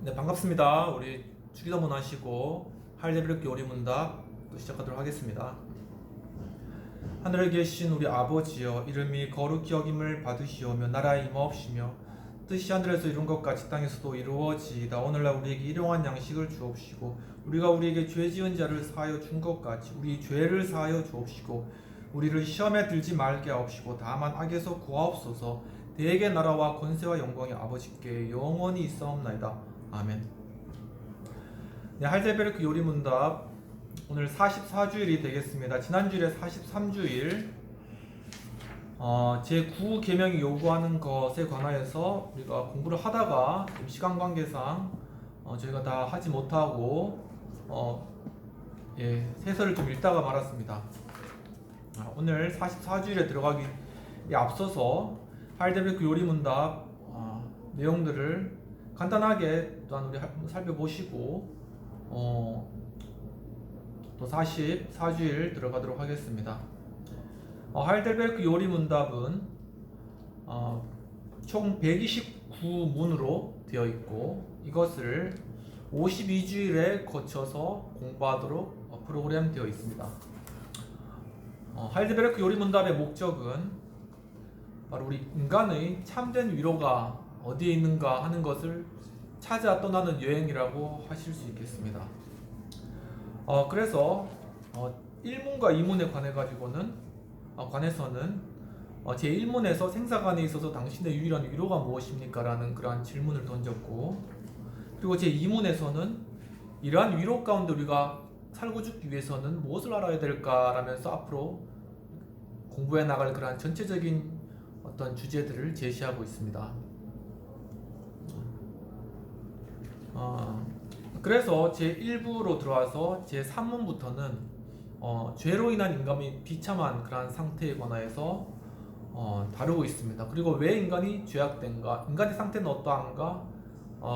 네, 반갑습니다. 우리 주기도문 하시고 할례브력 요리문답 또 시작하도록 하겠습니다. 하늘에 계신 우리 아버지여, 이름이 거룩히 여김을 받으시오며 나라의 임하옵시며 뜻이 하늘에서 이룬 것 같이 땅에서도 이루어지이다. 오늘날 우리에게 일용할 양식을 주옵시고 우리가 우리에게 죄 지은 자를 사하여 준 것 같이 우리 죄를 사하여 주옵시고 우리를 시험에 들지 말게 하옵시고 다만 악에서 구하옵소서. 대개 나라와 권세와 영광이 아버지께 영원히 있사옵나이다. 아멘. 네, 할제베르크 요리문답 오늘 44주일이 되겠습니다. 지난주일에 43주일 제9 계명이 요구하는 것에 관하여서 우리가 공부를 하다가 시간 관계상 저희가 다 하지 못하고 세서를 좀 읽다가 말았습니다. 오늘 44주일에 들어가기 앞서서 할제베르크 요리문답 내용들을 간단하게 또한 우리 살펴보시고 또 44주일 들어가도록 하겠습니다. 할델베르크 요리문답은 총 129문으로 되어 있고 이것을 52주일에 거쳐서 공부하도록 프로그램되어 있습니다. 할델베르크 요리문답의 목적은 바로 우리 인간의 참된 위로가 어디에 있는가 하는 것을 찾아 떠나는 여행이라고 하실 수 있겠습니다. 그래서 1문과 2문에 관해서는 제 1문에서 생사관에 있어서 당신의 유일한 위로가 무엇입니까? 라는 그러한 질문을 던졌고, 그리고 제 2문에서는 이러한 위로 가운데 우리가 살고 죽기 위해서는 무엇을 알아야 될까? 라면서 앞으로 공부해 나갈 그러한 전체적인 어떤 주제들을 제시하고 있습니다. 그래서 제1부로 들어와서 제3문부터는 죄로 인한 인간이 비참한 그러한 상태에 관하여서 다루고 있습니다. 그리고 왜 인간이 죄악된가, 인간의 상태는 어떠한가,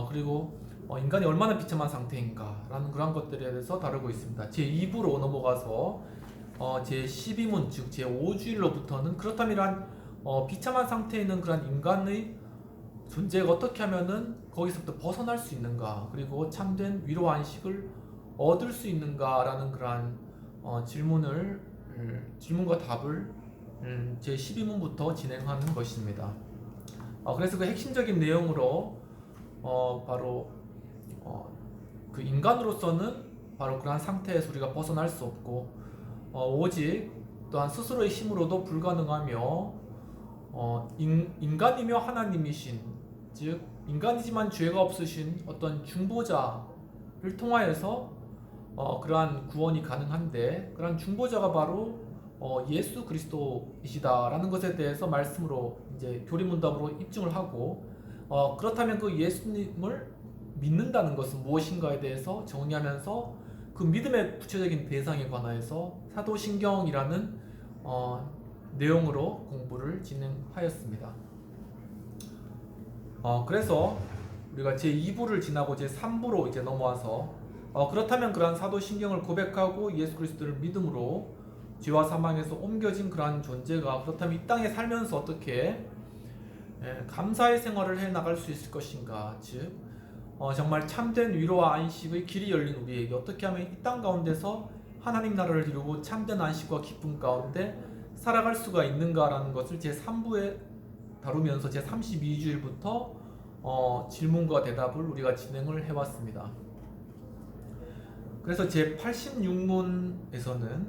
그리고 인간이 얼마나 비참한 상태인가 라는 그런 것들에 대해서 다루고 있습니다. 제2부로 넘어가서 제12문 즉 제5주일로부터는 그렇다면 이러한 비참한 상태에 있는 그런 인간의 존재가 어떻게 하면은 거기서부터 벗어날 수 있는가, 그리고 참된 위로와 안식을 얻을 수 있는가라는 그러한 질문과 답을 제 12문부터 진행하는 것입니다. 그래서 그 핵심적인 내용으로 바로 그 인간으로서는 바로 그러한 상태에서 우리가 벗어날 수 없고 오직 또한 스스로의 힘으로도 불가능하며 인간이며 하나님이신, 즉 인간이지만 죄가 없으신 어떤 중보자를 통하여서 그러한 구원이 가능한데, 그러한 중보자가 바로 예수 그리스도이시다라는 것에 대해서 말씀으로 이제 교리문답으로 입증을 하고, 그렇다면 그 예수님을 믿는다는 것은 무엇인가에 대해서 정리하면서 그 믿음의 구체적인 대상에 관하여서 사도신경이라는 내용으로 공부를 진행하였습니다. 그래서 우리가 제2부를 지나고 제3부로 이제 넘어와서 그렇다면 그러한 사도신경을 고백하고 예수 그리스도를 믿음으로 죄와 사망에서 옮겨진 그러한 존재가 그렇다면 이 땅에 살면서 어떻게 감사의 생활을 해 나갈 수 있을 것인가, 즉 정말 참된 위로와 안식의 길이 열린 우리에게 어떻게 하면 이 땅 가운데서 하나님 나라를 이루고 참된 안식과 기쁨 가운데 살아갈 수가 있는가라는 것을 제3부에 다루면서 제32주일부터 질문과 대답을 우리가 진행을 해왔습니다. 그래서 제86문에서는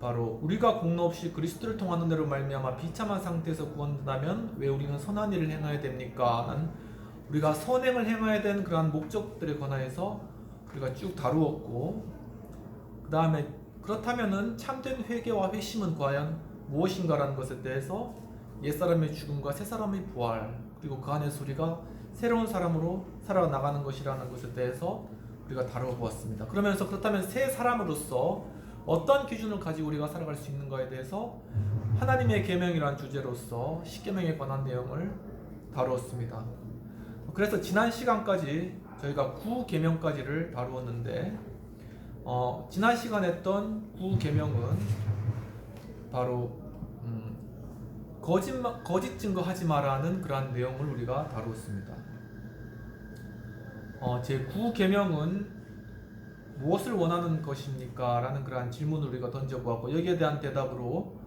바로 우리가 공로 없이 그리스도를 통하는 대로 말미암아 비참한 상태에서 구원된다면 왜 우리는 선한 일을 행해야 됩니까? 라는 우리가 선행을 행해야 되는 그러한 목적들에 관하여서 우리가 쭉 다루었고, 그 다음에 그렇다면은 참된 회개와 회심은 과연 무엇인가라는 것에 대해서 옛사람의 죽음과 새사람의 부활, 그리고 그 안에서 우리가 새로운 사람으로 살아나가는 것이라는 것에 대해서 우리가 다뤄보았습니다. 그러면서 그렇다면 새 사람으로서 어떤 기준을 가지고 우리가 살아갈 수 있는가에 대해서 하나님의 계명이라는 주제로서 십계명에 관한 내용을 다루었습니다. 그래서 지난 시간까지 저희가 9계명까지를 다루었는데 지난 시간에 했던 9계명은 바로 거짓 증거하지 마라는 그러한 내용을 우리가 다루었습니다. 제9계명은 무엇을 원하는 것입니까? 라는 그러한 질문을 우리가 던져보았고, 여기에 대한 대답으로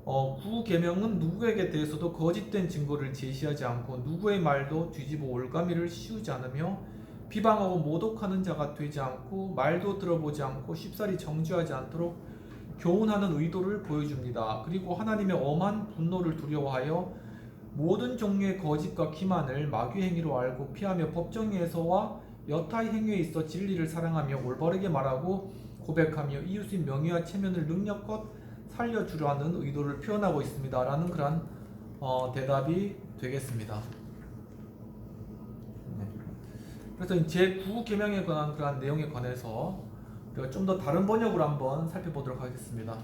9계명은 누구에게 대해서도 거짓된 증거를 제시하지 않고 누구의 말도 뒤집어 올가미를 씌우지 않으며 비방하고 모독하는 자가 되지 않고 말도 들어보지 않고 쉽사리 정죄하지 않도록 교훈하는 의도를 보여줍니다. 그리고 하나님의 엄한 분노를 두려워하여 모든 종류의 거짓과 기만을 마귀 행위로 알고 피하며 법정에서와 여타의 행위에 있어 진리를 사랑하며 올바르게 말하고 고백하며 이웃의 명예와 체면을 능력껏 살려주려 하는 의도를 표현하고 있습니다. 라는 그런 대답이 되겠습니다. 네. 그래서 제9계명에 관한 그런 내용에 관해서 우리가 좀 더 다른 번역으로 한번 살펴보도록 하겠습니다.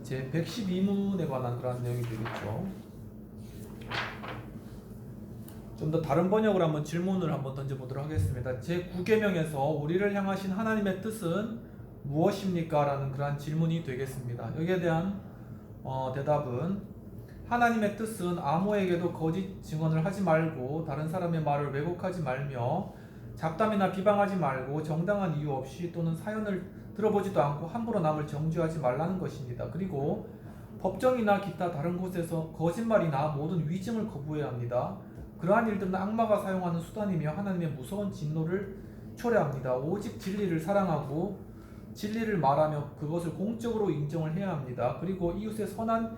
제112문에 관한 그런 내용이 되겠죠. 좀 더 다른 번역으로 한번 질문을 한번 던져보도록 하겠습니다. 제9계명에서 우리를 향하신 하나님의 뜻은 무엇입니까? 라는 그러한 질문이 되겠습니다. 여기에 대한 대답은 하나님의 뜻은 아무에게도 거짓 증언을 하지 말고 다른 사람의 말을 왜곡하지 말며 잡담이나 비방하지 말고 정당한 이유 없이 또는 사연을 들어보지도 않고 함부로 남을 정죄하지 말라는 것입니다. 그리고 법정이나 기타 다른 곳에서 거짓말이나 모든 위증을 거부해야 합니다. 그러한 일들은 악마가 사용하는 수단이며 하나님의 무서운 진노를 초래합니다. 오직 진리를 사랑하고 진리를 말하며 그것을 공적으로 인정을 해야 합니다. 그리고 이웃의 선한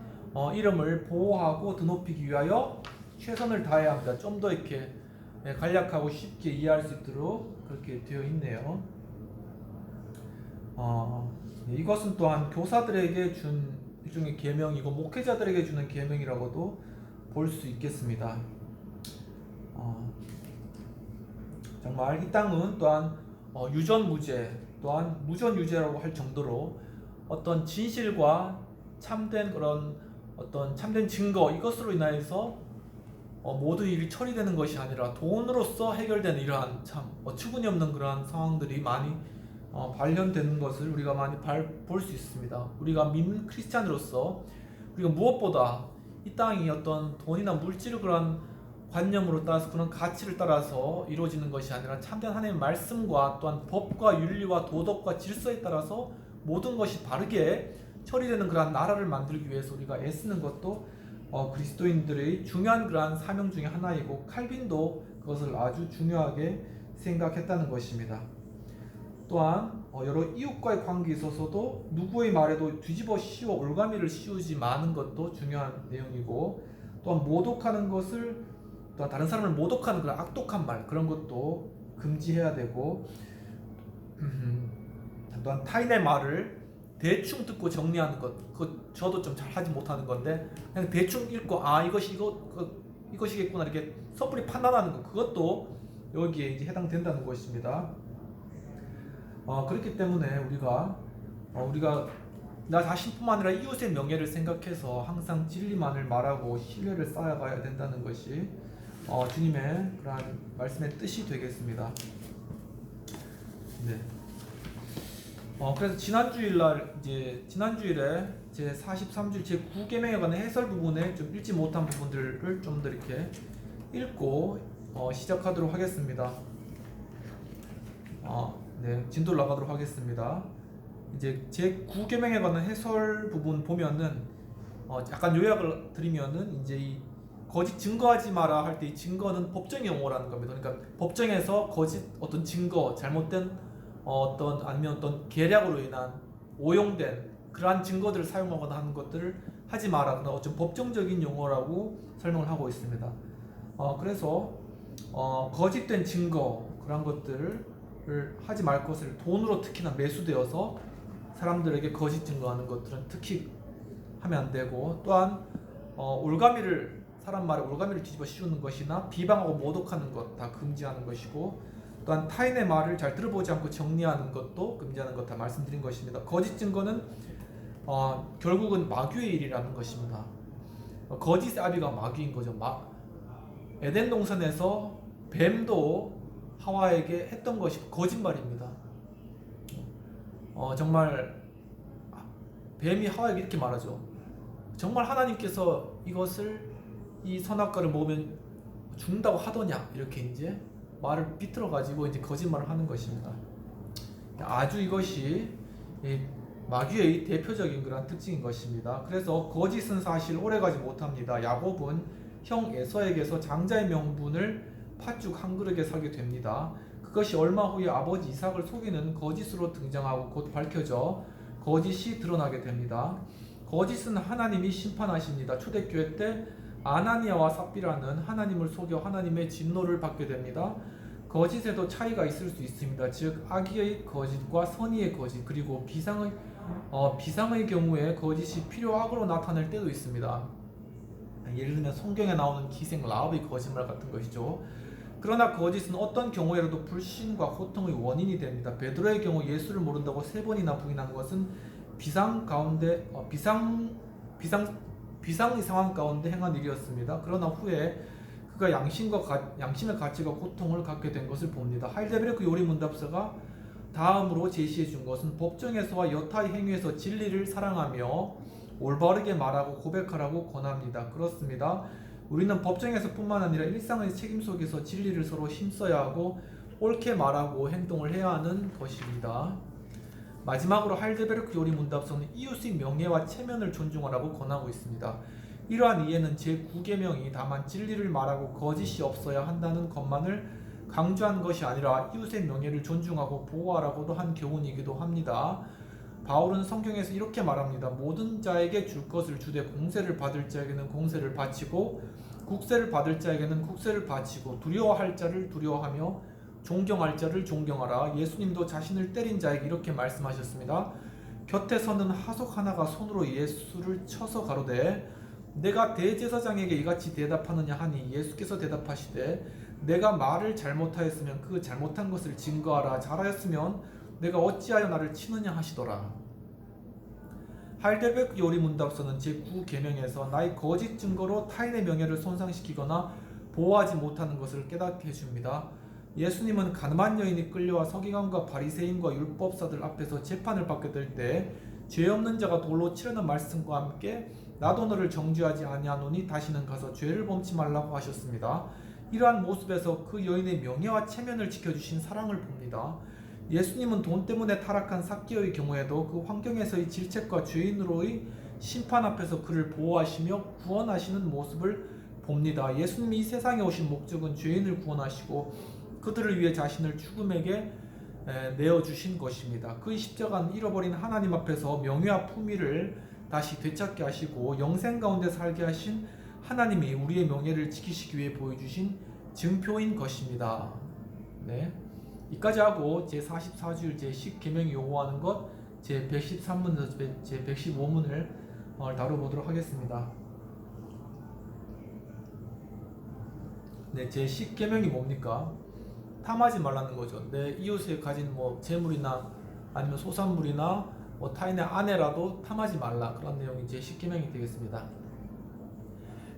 이름을 보호하고 드높이기 위하여 최선을 다해야 합니다. 좀 더 이렇게 간략하고 쉽게 이해할 수 있도록 그렇게 되어 있네요. 이것은 또한 교사들에게 준 일종의 계명이고 목회자들에게 주는 계명이라고도 볼 수 있겠습니다. 정말 이 땅은 또한 유전무죄 또한 무전유죄라고 할 정도로 어떤 진실과 참된 그런 어떤 참된 증거 이것으로 인하여서 모든 일이 처리되는 것이 아니라 돈으로서 해결되는 이러한 참 어처구니 없는 그러한 상황들이 많이 발현되는 것을 우리가 많이 볼 수 있습니다. 우리가 믿는 크리스찬으로서 우리가 무엇보다 이 땅이 어떤 돈이나 물질을 그런 관념으로 따라서 그런 가치를 따라서 이루어지는 것이 아니라 참된 하나님의 말씀과 또한 법과 윤리와 도덕과 질서에 따라서 모든 것이 바르게 처리되는 그러한 나라를 만들기 위해서 우리가 애쓰는 것도 그리스도인들의 중요한 그러한 사명 중에 하나이고 칼빈도 그것을 아주 중요하게 생각했다는 것입니다. 또한 여러 이웃과의 관계에 있어서도 누구의 말에도 뒤집어 씌워 올가미를 씌우지 마는 것도 중요한 내용이고 또한 모독하는 것을 또한 다른 사람을 모독하는 그런 악독한 말 그런 것도 금지해야 되고 또한 타인의 말을 대충 듣고 정리하는 것 그거 저도 좀 잘 하지 못하는 건데 그냥 대충 읽고 이것이겠구나 이렇게 섣불리 판단하는 것 그것도 여기에 이제 해당된다는 것입니다. 그렇기 때문에 우리가 나 자신뿐만 아니라 이웃의 명예를 생각해서 항상 진리만을 말하고 신뢰를 쌓아가야 된다는 것이 주님의 그러한 말씀의 뜻이 되겠습니다. 네. 그래서 지난주일에 제 43주 제 9계명에 관한 해설 부분에 좀 읽지 못한 부분들을 좀 더 이렇게 읽고 시작하도록 하겠습니다. 네, 진도를 나가도록 하겠습니다. 이제 제 9계명에 관한 해설 부분 보면은 약간 요약을 드리면은 이제 이 거짓 증거하지 마라 할 때 이 증거는 법정 용어라는 겁니다. 그러니까 법정에서 거짓 어떤 증거, 잘못된 아니면 어떤 계략으로 인한 오용된 그러한 증거들을 사용하거나 하는 것들을 하지 마라. 그런 어떤 법정적인 용어라고 설명을 하고 있습니다. 그래서 거짓된 증거 그런 것들을 하지 말 것을 돈으로 특히나 매수되어서 사람들에게 거짓 증거하는 것들은 특히 하면 안 되고 또한 사람 말에 올가미를 뒤집어 씌우는 것이나 비방하고 모독하는 것 다 금지하는 것이고 또한 타인의 말을 잘 들어보지 않고 정리하는 것도 금지하는 것 다 말씀드린 것입니다. 거짓 증거는 결국은 마귀의 일이라는 것입니다. 거짓의 아비가 마귀인 거죠. 에덴 동산에서 뱀도 하와에게 했던 것이 거짓말입니다. 정말 뱀이 하와에게 이렇게 말하죠. 정말 하나님께서 이것을 이 선악과를 먹으면 죽는다고 하더냐, 이렇게 이제 말을 비틀어 가지고 이제 거짓말을 하는 것입니다. 아주 이것이 마귀의 대표적인 그런 특징인 것입니다. 그래서 거짓은 사실 오래가지 못합니다. 야곱은 형 에서에게서 장자의 명분을 팥죽 한 그릇에 사게 됩니다. 그것이 얼마 후에 아버지 이삭을 속이는 거짓으로 등장하고 곧 밝혀져 거짓이 드러나게 됩니다. 거짓은 하나님이 심판하십니다. 초대교회 때 아나니아와 삽비라는 하나님을 속여 하나님의 진노를 받게 됩니다. 거짓에도 차이가 있을 수 있습니다. 즉 악의 거짓과 선의의 거짓, 그리고 비상의 경우에 거짓이 필요악으로 나타날 때도 있습니다. 예를 들면 성경에 나오는 기생 라합의 거짓말 같은 것이죠. 그러나 거짓은 어떤 경우에라도 불신과 고통의 원인이 됩니다. 베드로의 경우 예수를 모른다고 3번이나 부인한 것은 비상의 상황 가운데 행한 일이었습니다. 그러나 후에 그가 양심의 가치가 고통을 갖게 된 것을 봅니다. 하이델베르크 요리문답서가 다음으로 제시해 준 것은 법정에서와 여타의 행위에서 진리를 사랑하며 올바르게 말하고 고백하라고 권합니다. 그렇습니다. 우리는 법정에서 뿐만 아니라 일상의 책임 속에서 진리를 서로 힘써야 하고 옳게 말하고 행동을 해야 하는 것입니다. 마지막으로 하이델베르크 요리문답서는 이웃의 명예와 체면을 존중하라고 권하고 있습니다. 이러한 이해는 제9계명이 다만 진리를 말하고 거짓이 없어야 한다는 것만을 강조한 것이 아니라 이웃의 명예를 존중하고 보호하라고도 한 교훈이기도 합니다. 바울은 성경에서 이렇게 말합니다. 모든 자에게 줄 것을 주되 공세를 받을 자에게는 공세를 바치고 국세를 받을 자에게는 국세를 바치고 두려워할 자를 두려워하며 존경할 자를 존경하라. 예수님도 자신을 때린 자에게 이렇게 말씀하셨습니다. 곁에 서는 하속 하나가 손으로 예수를 쳐서 가로되 내가 대제사장에게 이같이 대답하느냐 하니 예수께서 대답하시되 내가 말을 잘못하였으면 그 잘못한 것을 증거하라. 잘하였으면 내가 어찌하여 나를 치느냐 하시더라. 하이델베르크 요리문답서는 제9계명에서 나의 거짓 증거로 타인의 명예를 손상시키거나 보호하지 못하는 것을 깨닫게 해줍니다. 예수님은 가늠한 여인이 끌려와 서기관과 바리새인과 율법사들 앞에서 재판을 받게 될 때 죄 없는 자가 돌로 치려는 말씀과 함께 나도 너를 정죄하지 아니하노니 다시는 가서 죄를 범치 말라고 하셨습니다. 이러한 모습에서 그 여인의 명예와 체면을 지켜주신 사랑을 봅니다. 예수님은 돈 때문에 타락한 삭개오의 경우에도 그 환경에서의 질책과 죄인으로의 심판 앞에서 그를 보호하시며 구원하시는 모습을 봅니다. 예수님이 이 세상에 오신 목적은 죄인을 구원하시고 그들을 위해 자신을 죽음에게 내어주신 것입니다. 그의 십자가는 잃어버린 하나님 앞에서 명예와 품위를 다시 되찾게 하시고 영생 가운데 살게 하신 하나님이 우리의 명예를 지키시기 위해 보여주신 증표인 것입니다. 네, 이까지 하고 제44주일 제10계명이 요구하는 것 제113문에서 제115문을 다뤄보도록 하겠습니다. 네, 제10계명이 뭡니까? 탐하지 말라는 거죠. 내 이웃에 가진 재물이나 아니면 소산물이나 타인의 아내라도 탐하지 말라, 그런 내용이 제10계명이 되겠습니다.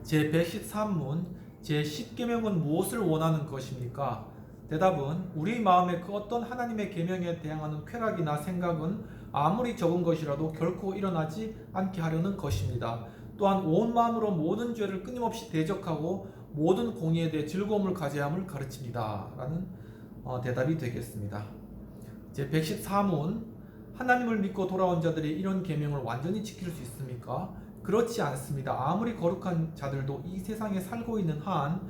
제113문 제10계명은 무엇을 원하는 것입니까? 대답은 우리 마음에 그 어떤 하나님의 계명에 대항하는 쾌락이나 생각은 아무리 적은 것이라도 결코 일어나지 않게 하려는 것입니다. 또한 온 마음으로 모든 죄를 끊임없이 대적하고 모든 공의에 대해 즐거움을 가져야 함을 가르칩니다. 라는 대답이 되겠습니다. 제114문 하나님을 믿고 돌아온 자들이 이런 계명을 완전히 지킬 수 있습니까? 그렇지 않습니다. 아무리 거룩한 자들도 이 세상에 살고 있는 한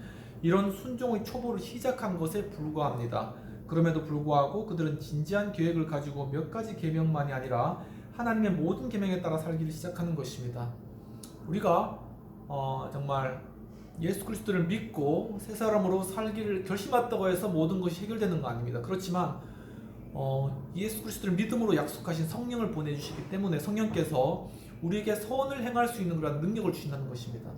이런 순종의 초보를 시작한 것에 불과합니다. 그럼에도 불구하고 그들은 진지한 계획을 가지고 몇 가지 계명만이 아니라 하나님의 모든 계명에 따라 살기를 시작하는 것입니다. 우리가 정말 예수 그리스도를 믿고 새 사람으로 살기를 결심했다고 해서 모든 것이 해결되는 거 아닙니다. 그렇지만 예수 그리스도를 믿음으로 약속하신 성령을 보내주시기 때문에 성령께서 우리에게 선을 행할 수 있는 그런 능력을 주신다는 것입니다.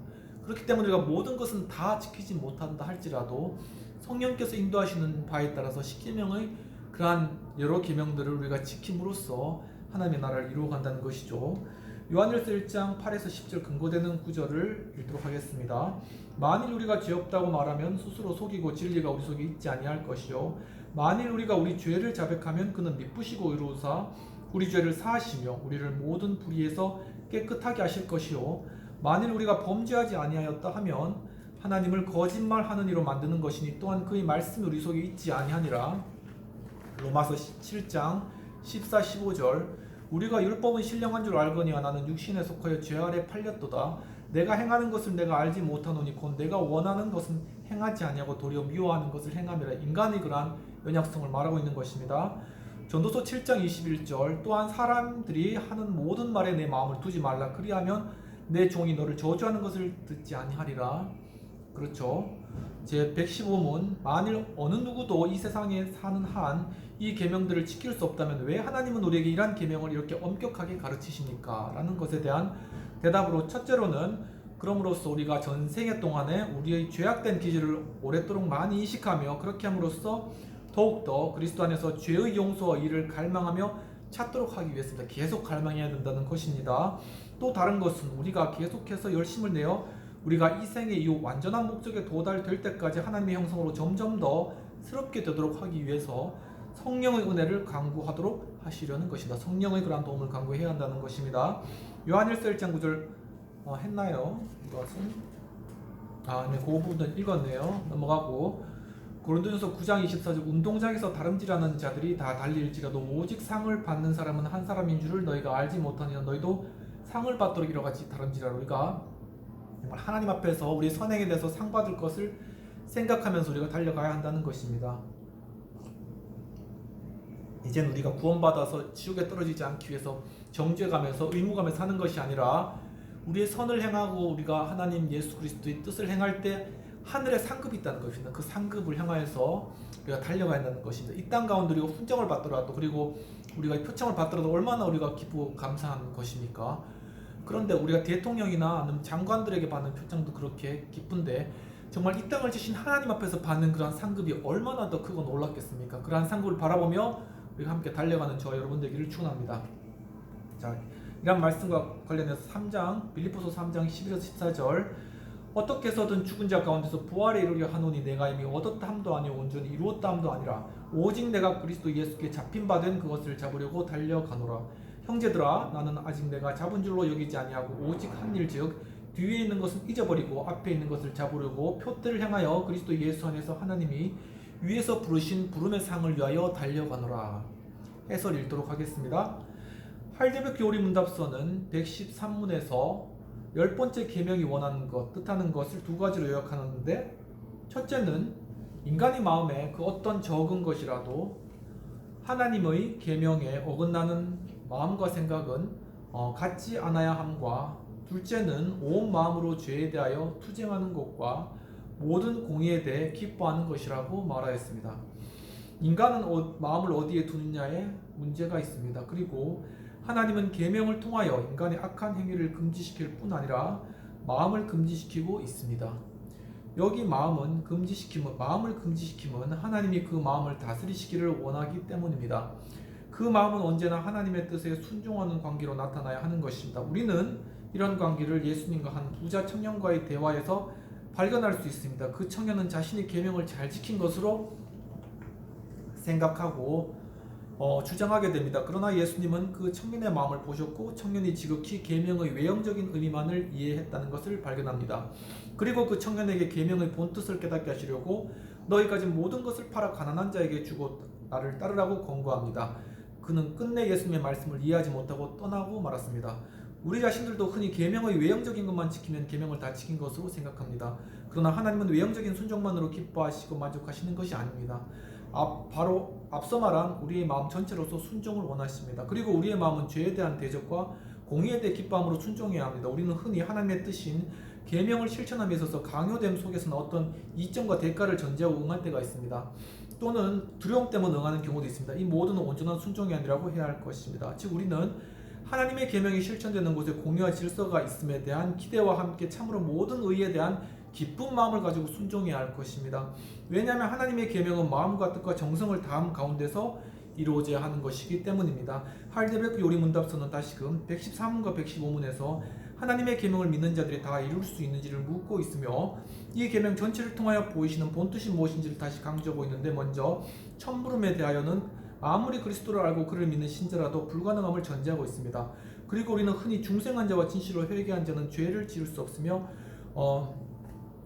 그렇기 때문에 우리가 모든 것은 다 지키지 못한다 할지라도 성령께서 인도하시는 바에 따라서 10계명의 그러한 여러 계명들을 우리가 지킴으로써 하나님의 나라를 이루어간다는 것이죠. 요한일서 1장 8에서 10절 근거되는 구절을 읽도록 하겠습니다. 만일 우리가 죄 없다고 말하면 스스로 속이고 진리가 우리 속에 있지 아니할 것이요 만일 우리가 우리 죄를 자백하면 그는 미쁘시고 의로우사 우리 죄를 사하시며 우리를 모든 불의에서 깨끗하게 하실 것이요 만일 우리가 범죄하지 아니하였다 하면 하나님을 거짓말하는 이로 만드는 것이니 또한 그의 말씀이 우리 속에 있지 아니하니라. 로마서 7장 14, 15절 우리가 율법은 신령한 줄 알거니와 나는 육신에 속하여 죄 아래 팔렸도다. 내가 행하는 것을 내가 알지 못하노니 곧 내가 원하는 것은 행하지 아니하고 도리어 미워하는 것을 행함이라. 인간의 그러한 연약성을 말하고 있는 것입니다. 전도서 7장 21절 또한 사람들이 하는 모든 말에 내 마음을 두지 말라. 그리하면 내 종이 너를 저주하는 것을 듣지 아니하리라. 그렇죠. 제 115문 만일 어느 누구도 이 세상에 사는 한 이 계명들을 지킬 수 없다면 왜 하나님은 우리에게 이러한 계명을 이렇게 엄격하게 가르치십니까? 라는 것에 대한 대답으로 첫째로는 그럼으로써 우리가 전생애 동안에 우리의 죄악된 기질을 오랫도록 많이 인식하며 그렇게 함으로써 더욱더 그리스도 안에서 죄의 용서와 이를 갈망하며 찾도록 하기 위해서입니다. 계속 갈망해야 된다는 것입니다. 또 다른 것은 우리가 계속해서 열심을 내어 우리가 이 생의 이 완전한 목적에 도달될 때까지 하나님의 형성으로 점점 더 스럽게 되도록 하기 위해서 성령의 은혜를 강구하도록 하시려는 것이다. 성령의 그러한 도움을 강구해야 한다는 것입니다. 요한일서 1장 9절 했나요? 이것은 네, 그 부분 읽었네요. 넘어가고 고린도전서 9장 24절 운동장에서 다름질하는 자들이 다 달릴지라도 오직 상을 받는 사람은 한 사람인 줄을 너희가 알지 못하느냐. 너희도 상을 받도록 이와 같이 다름질하라. 우리가 하나님 앞에서 우리 선행에 대해서 상 받을 것을 생각하면서 우리가 달려가야 한다는 것입니다. 이제는 우리가 구원받아서 지옥에 떨어지지 않기 위해서 정죄감에서 의무감에 사는 것이 아니라 우리의 선을 행하고 우리가 하나님 예수 그리스도의 뜻을 행할 때 하늘에 상급이 있다는 것입니다. 그 상급을 향하여서 우리가 달려가야 한다는 것입니다. 이 땅 가운데 우리가 훈정을 받더라도 그리고 우리가 표창을 받더라도 얼마나 우리가 기쁘고 감사한 것입니까? 그런데 우리가 대통령이나 장관들에게 받는 표창도 그렇게 기쁜데 정말 이 땅을 지신 하나님 앞에서 받는 그러한 상급이 얼마나 더 크고 놀랍겠습니까? 그러한 상급을 바라보며 우리가 함께 달려가는 저와 여러분 되기를 축원합니다. 자, 이런 말씀과 관련해서 3장 빌립보서 3장 11에서 14절 어떻게 해서든 죽은 자 가운데서 부활에 이르려 하노니 내가 이미 얻었다 함도 아니요 온전히 이루었다 함도 아니라 오직 내가 그리스도 예수께 잡힌 바 된 그것을 잡으려고 달려가노라. 형제들아 나는 아직 내가 잡은 줄로 여기지 아니하고 오직 한 일 즉 뒤에 있는 것은 잊어버리고 앞에 있는 것을 잡으려고 표대를 향하여 그리스도 예수 안에서 하나님이 위에서 부르신 부름의 상을 위하여 달려가노라. 해설 읽도록 하겠습니다. 할대벽 교리 문답서는 113문에서 10번째 계명이 원하는 것, 뜻하는 것을 두 가지로 요약하는데 첫째는 인간의 마음에 그 어떤 적은 것이라도 하나님의 계명에 어긋나는 마음과 생각은 갖지 않아야 함과 둘째는 온 마음으로 죄에 대하여 투쟁하는 것과 모든 공의에 대해 기뻐하는 것이라고 말하였습니다. 인간은 마음을 어디에 두느냐에 문제가 있습니다. 그리고 하나님은 계명을 통하여 인간의 악한 행위를 금지시킬 뿐 아니라 마음을 금지시키고 있습니다. 여기 마음을 금지시킴은 하나님이 그 마음을 다스리시기를 원하기 때문입니다. 그 마음은 언제나 하나님의 뜻에 순종하는 관계로 나타나야 하는 것입니다. 우리는 이런 관계를 예수님과 한 부자 청년과의 대화에서 발견할 수 있습니다. 그 청년은 자신의 계명을 잘 지킨 것으로 생각하고 주장하게 됩니다. 그러나 예수님은 그 청년의 마음을 보셨고 청년이 지극히 계명의 외형적인 의미만을 이해했다는 것을 발견합니다. 그리고 그 청년에게 계명의 본뜻을 깨닫게 하시려고 너희 가진 모든 것을 팔아 가난한 자에게 주고 나를 따르라고 권고합니다. 그는 끝내 예수님의 말씀을 이해하지 못하고 떠나고 말았습니다. 우리 자신들도 흔히 계명의 외형적인 것만 지키면 계명을 다 지킨 것으로 생각합니다. 그러나 하나님은 외형적인 순종만으로 기뻐하시고 만족하시는 것이 아닙니다. 바로 앞서 말한 우리의 마음 전체로서 순종을 원하십니다. 그리고 우리의 마음은 죄에 대한 대적과 공의에 대해 기뻐함으로 순종해야 합니다. 우리는 흔히 하나님의 뜻인 계명을 실천함에 있어서 강요됨 속에서는 어떤 이점과 대가를 전제하고 응할 때가 있습니다. 또는 두려움 때문에 응하는 경우도 있습니다. 이 모두는 온전한 순종이 아니라고 해야 할 것입니다. 즉 우리는 하나님의 계명이 실천되는 곳에 공의와 질서가 있음에 대한 기대와 함께 참으로 모든 의에 대한 기쁜 마음을 가지고 순종해야 할 것입니다. 왜냐하면 하나님의 계명은 마음과 뜻과 정성을 다함 가운데서 이루어져야 하는 것이기 때문입니다. 할데베크 요리 문답서는 다시금 113문과 115문에서 하나님의 계명을 믿는 자들이 다 이룰 수 있는지를 묻고 있으며 이 계명 전체를 통하여 보이시는 본뜻이 무엇인지를 다시 강조하고 있는데 먼저 천부름에 대하여는 아무리 그리스도를 알고 그를 믿는 신자라도 불가능함을 전제하고 있습니다. 그리고 우리는 흔히 중생한 자와 진실로 회개한 자는 죄를 지을 수 없으며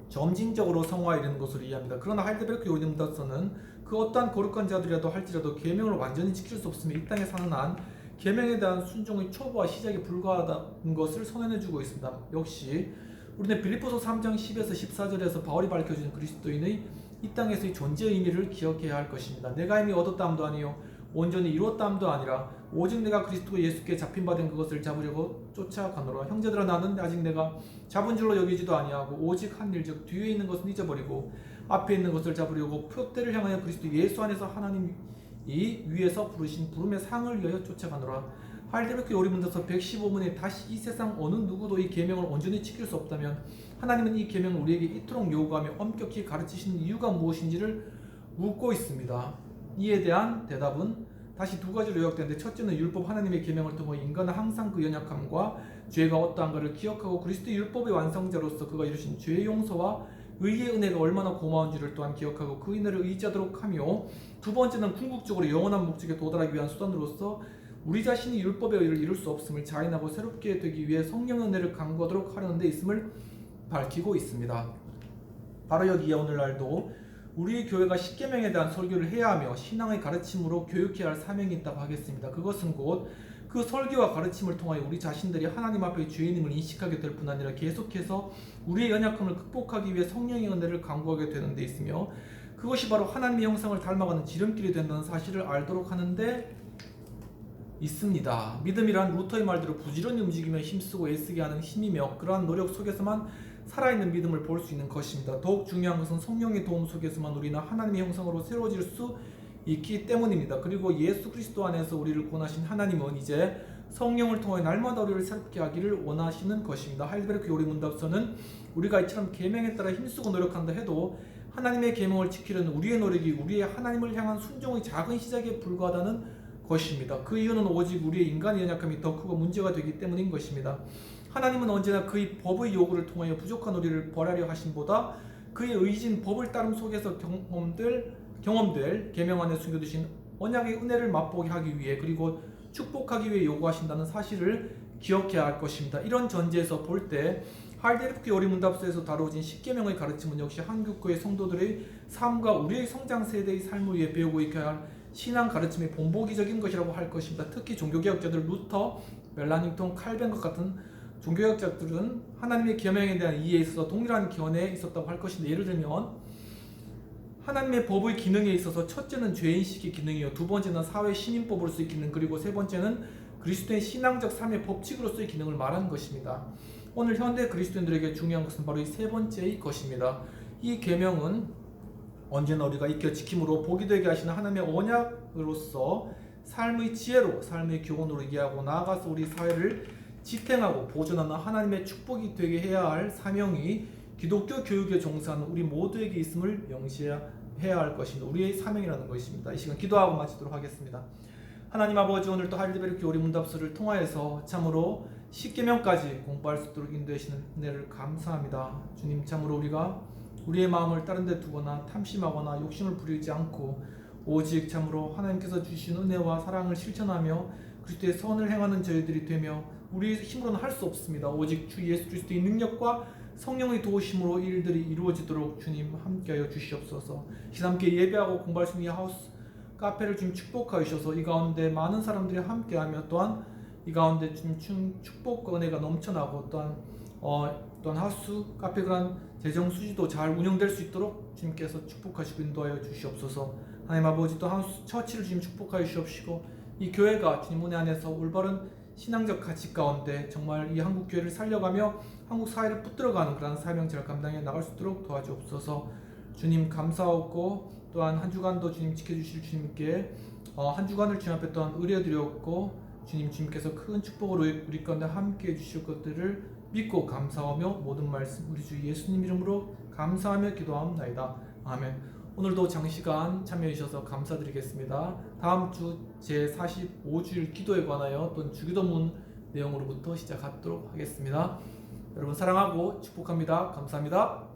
점진적으로 성화에 이르는 것으로 이해합니다. 그러나 하이델베르크 요리문답서는 그 어떠한 거룩한 자들이라도 할지라도 계명을 완전히 지킬 수 없으며 이 땅에 사는 한 계명에 대한 순종의 초보와 시작에 불과하다는 것을 선언해주고 있습니다. 역시 우리는 빌립보서 3장 10에서 14절에서 바울이 밝혀준 그리스도인의 이 땅에서의 존재의 의미를 기억해야 할 것입니다. 내가 이미 얻었다함도 아니요 온전히 이루었다함도 아니라 오직 내가 그리스도 예수께 잡힌 바 된 그것을 잡으려고 쫓아가노라. 형제들아 나는 아직 내가 잡은 줄로 여기지도 아니하고 오직 한 일 즉 뒤에 있는 것은 잊어버리고 앞에 있는 것을 잡으려고 표대를 향하여 그리스도 예수 안에서 하나님이 위에서 부르신 부름의 상을 위하여 쫓아가노라. 하이델베르크 요리문답서 115문에 다시 이 세상 어느 누구도 이 계명을 온전히 지킬 수 없다면 하나님은 이 계명을 우리에게 이토록 요구하며 엄격히 가르치시는 이유가 무엇인지를 묻고 있습니다. 이에 대한 대답은 다시 두 가지로 요약되는데, 첫째는 율법 하나님의 계명을 통해 인간은 항상 그 연약함과 죄가 어떠한가를 기억하고 그리스도의 율법의 완성자로서 그가 이루신 죄의 용서와 의의 은혜가 얼마나 고마운지를 또한 기억하고 그 은혜를 의지하도록 하며, 두 번째는 궁극적으로 영원한 목적에 도달하기 위한 수단으로서 우리 자신이 율법의 의를 이룰 수 없음을 자인하고 새롭게 되기 위해 성령의 은혜를 간구하도록 하려는 데 있음을 밝히고 있습니다. 바로 여기에 오늘날도 우리 교회가 십계명에 대한 설교를 해야 하며 신앙의 가르침으로 교육해야 할 사명이 있다고 하겠습니다. 그것은 곧 그 설교와 가르침을 통하여 우리 자신들이 하나님 앞에 죄인임을 인식하게 될 뿐 아니라 계속해서 우리의 연약함을 극복하기 위해 성령의 은혜를 간구하게 되는 데 있으며, 그것이 바로 하나님의 형상을 닮아가는 지름길이 된다는 사실을 알도록 하는데 있습니다. 믿음이란 루터의 말대로 부지런히 움직이며 힘쓰고 애쓰게 하는 힘이며, 그러한 노력 속에서만 살아있는 믿음을 볼 수 있는 것입니다. 더욱 중요한 것은 성령의 도움 속에서만 우리는 하나님의 형상으로 새로워질 수 있기 때문입니다. 그리고 예수 그리스도 안에서 우리를 구원하신 하나님은 이제 성령을 통해 날마다 우리를 새롭게 하기를 원하시는 것입니다. 하이델베르크 요리문답서는 우리가 이처럼 계명에 따라 힘쓰고 노력한다 해도 하나님의 계명을 지키려는 우리의 노력이 우리의 하나님을 향한 순종의 작은 시작에 불과하다는 것입니다. 그 이유는 오직 우리의 인간의 연약함이 더 크고 문제가 되기 때문인 것입니다. 하나님은 언제나 그의 법의 요구를 통하여 부족한 우리를 벌하려 하심보다 그의 의진 법을 따름 속에서 경험될 계명 안에 숨겨두신 언약의 은혜를 맛보게 하기 위해, 그리고 축복하기 위해 요구하신다는 사실을 기억해야 할 것입니다. 이런 전제에서 볼 때 하이델베르크 요리문답서에서 다루어진 십계명의 가르침은 역시 한국교회 성도들의 삶과 우리의 성장 세대의 삶을 위해 배우고 있어야 할 신앙 가르침의 본보기적인 것이라고 할 것입니다. 특히 종교개혁자들 루터, 멜라닝톤, 칼뱅과 같은 종교개혁자들은 하나님의 계명에 대한 이해에 있어서 동일한 견해에 있었다고 할 것인데, 예를 들면 하나님의 법의 기능에 있어서 첫째는 죄인식의 기능이요, 두 번째는 사회 시민법으로서의 기능, 그리고 세 번째는 그리스도의 신앙적 삶의 법칙으로서의 기능을 말하는 것입니다. 오늘 현대 그리스도인들에게 중요한 것은 바로 이 세 번째의 것입니다. 이 계명은 언제나 우리가 익혀 지킴으로 복이 되게 하시는 하나님의 언약으로서 삶의 지혜로, 삶의 교훈으로 이해하고 나아가서 우리 사회를 지탱하고 보존하는 하나님의 축복이 되게 해야 할 사명이 기독교 교육에 종사하는 우리 모두에게 있음을 명시해야 할 것입니다. 우리의 사명이라는 것입니다. 이 시간 기도하고 마치도록 하겠습니다. 하나님 아버지, 오늘도 하이델베르크 요리문답서를 통하여서 참으로 십계명까지 공부할 수 있도록 인도하시는 은혜를 감사합니다. 주님, 참으로 우리가 우리의 마음을 다른 데 두거나 탐심하거나 욕심을 부리지 않고 오직 참으로 하나님께서 주신 은혜와 사랑을 실천하며 그리스도의 선을 행하는 저희들이 되며, 우리의 힘으로는 할 수 없습니다. 오직 주 예수 그리스도의 능력과 성령의 도우심으로 일들이 이루어지도록 주님 함께하여 주시옵소서. 함께 예배하고 공부할 수 있는 하우스 카페를 주님 축복하여 주셔서 이 가운데 많은 사람들이 함께하며, 또한 이 가운데 주님 축복 은혜가 넘쳐나고, 또한 하우스 카페 그런 재정 수지도 잘 운영될 수 있도록 주님께서 축복하시고 인도하여 주시옵소서. 하나님 아버지, 또 하우스 처치를 주님 축복하여 주시옵시고, 이 교회가 주님 은혜 안에서 올바른 신앙적 가치 가운데 정말 이 한국 교회를 살려가며 한국 사회를 붙들어가는 그런 사명을 감당해 나갈 수 있도록 도와주옵소서. 주님 감사하고, 또한 한 주간도 주님 지켜주실 주님께 한 주간을 주님 앞에 또한 의뢰드렸고, 주님께서 큰 축복으로 우리 가운데 함께해 주실 것들을 믿고 감사하며 모든 말씀 우리 주 예수님 이름으로 감사하며 기도하옵나이다. 아멘. 오늘도 장시간 참여해 주셔서 감사드리겠습니다. 다음 주 제45주일 기도에 관하여 또 주기도문 내용으로부터 시작하도록 하겠습니다. 여러분 사랑하고 축복합니다. 감사합니다.